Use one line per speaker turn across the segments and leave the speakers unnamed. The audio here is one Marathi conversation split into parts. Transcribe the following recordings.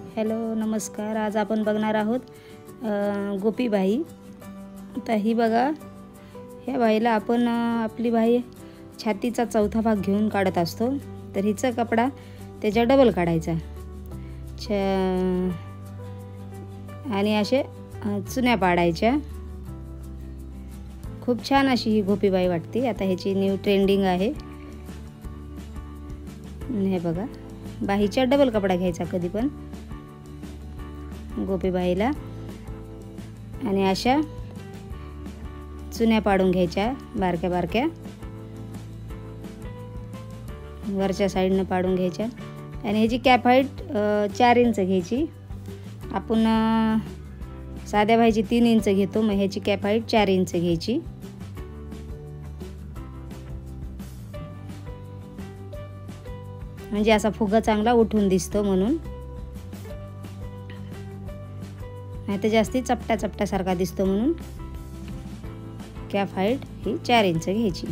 हॅलो नमस्कार। आज आपण बघणार आहोत गोपी बाई। आता ही बघा, ह्या बाईला आपण आपली बाई छातीचा चौथा भाग घेऊन काढत असतो, तर हिचा कपडा त्याच्या डबल काढायचा आणि असे चुन्या पाडायच्या। खूप छान अशी ही गोपी बाई वाटते। आता ह्याची न्यू ट्रेंडिंग आहे। हे बघा, बाईचा डबल कपडा घ्यायचा कधी पण गोपी बाईला, आणि अशा चुन्या पाडून घ्यायच्या बारक्या बारक्या, वरच्या साईडनं पाडून घ्यायच्या। आणि ह्याची कॅप हाईट 4 इंच घ्यायची। आपण साध्या बाईची 3 इंच घेतो, मग ह्याची कॅप हाईट 4 इंच घ्यायची। म्हणजे असा फुगा चांगला उठून दिसतो म्हणून, नाही तर जास्ती चपटा चपटासारखा दिसतो म्हणून कॅप हाईट ही 4 इंच घ्यायची।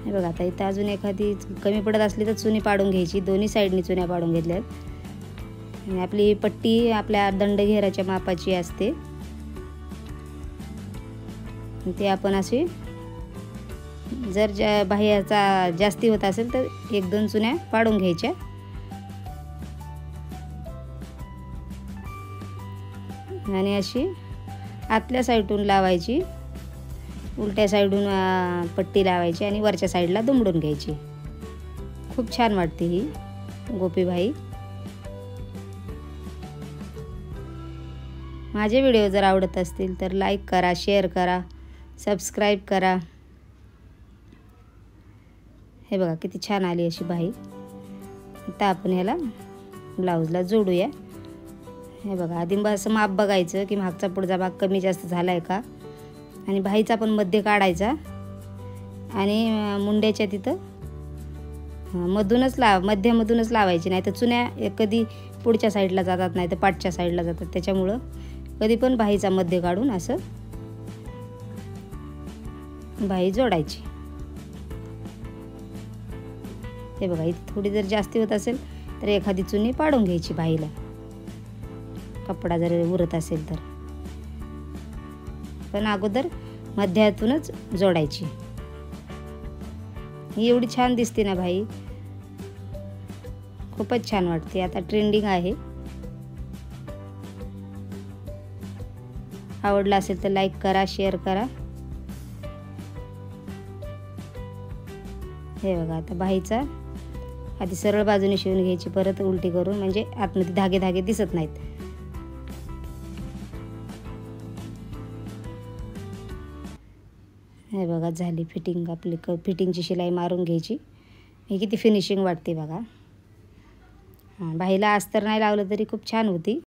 हे बघा, आता इथं अजून एखादी कमी पडत असली तर चुनी पाडून घ्यायची। दोन्ही साईडनी चुन्या पाडून घेतल्यात। आणि आपली पट्टी आपल्या दंडघेराच्या मापाची असते, ते आपण अशी जर बाह्याचा जास्ती होत असेल तर 1-2 चुन्या पाडून घ्यायच्या। आणि अशी आतल्या साईडून लावायची, उलट्या साईडून पट्टी लावायची आणि वरच्या साईडला दुमडून घ्यायची। खूप छान वाटते ही गोपी बाई। माझे व्हिडिओ जर आवडत असतील तर लाईक करा, शेअर करा, सबस्क्राईब करा। हे बघा किती छान आली अशी बाई। आता आपण ह्याला ब्लाऊजला जोडूया। हे बघा, आधी असं माप बघायचं की मागचा पुढचा भाग कमी जास्त झाला आहे का, आणि बाईचा पण मध्य काढायचा आणि मुंड्याच्या तिथं मध्यामधूनच लावायची। नाही तर चुन्या कधी पुढच्या साईडला जातात, नाही तर पाठच्या साईडला जातात। त्याच्यामुळं कधी पण बाईचा मध्य काढून असं बाई जोडायची। हे बघा, इथे थोडी जर जास्ती होत असेल तर एखादी चुनी पाडून घ्यायची बाईला, कपडा जर उरत असेल तर, पण अगोदर मध्यातूनच जोडायची। ही एवढी छान दिसते ना बाई, खूपच छान वाटते। आता ट्रेंडिंग आहे। आवडला असेल तर लाईक करा, शेअर करा। हे बघा, आता बाईचा आधी सरळ बाजूने शिवून घ्यायची, परत उलटी करून, म्हणजे आतमध्ये धागे धागे दिसत नाहीत। हे बघा, झाली फिटिंग आपली। फिटिंगची शिलाई मारून घ्यायची। ही किती फिनिशिंग वाटते बघा। बाईला अस्तर नाही लावलं तरी खूप छान होती।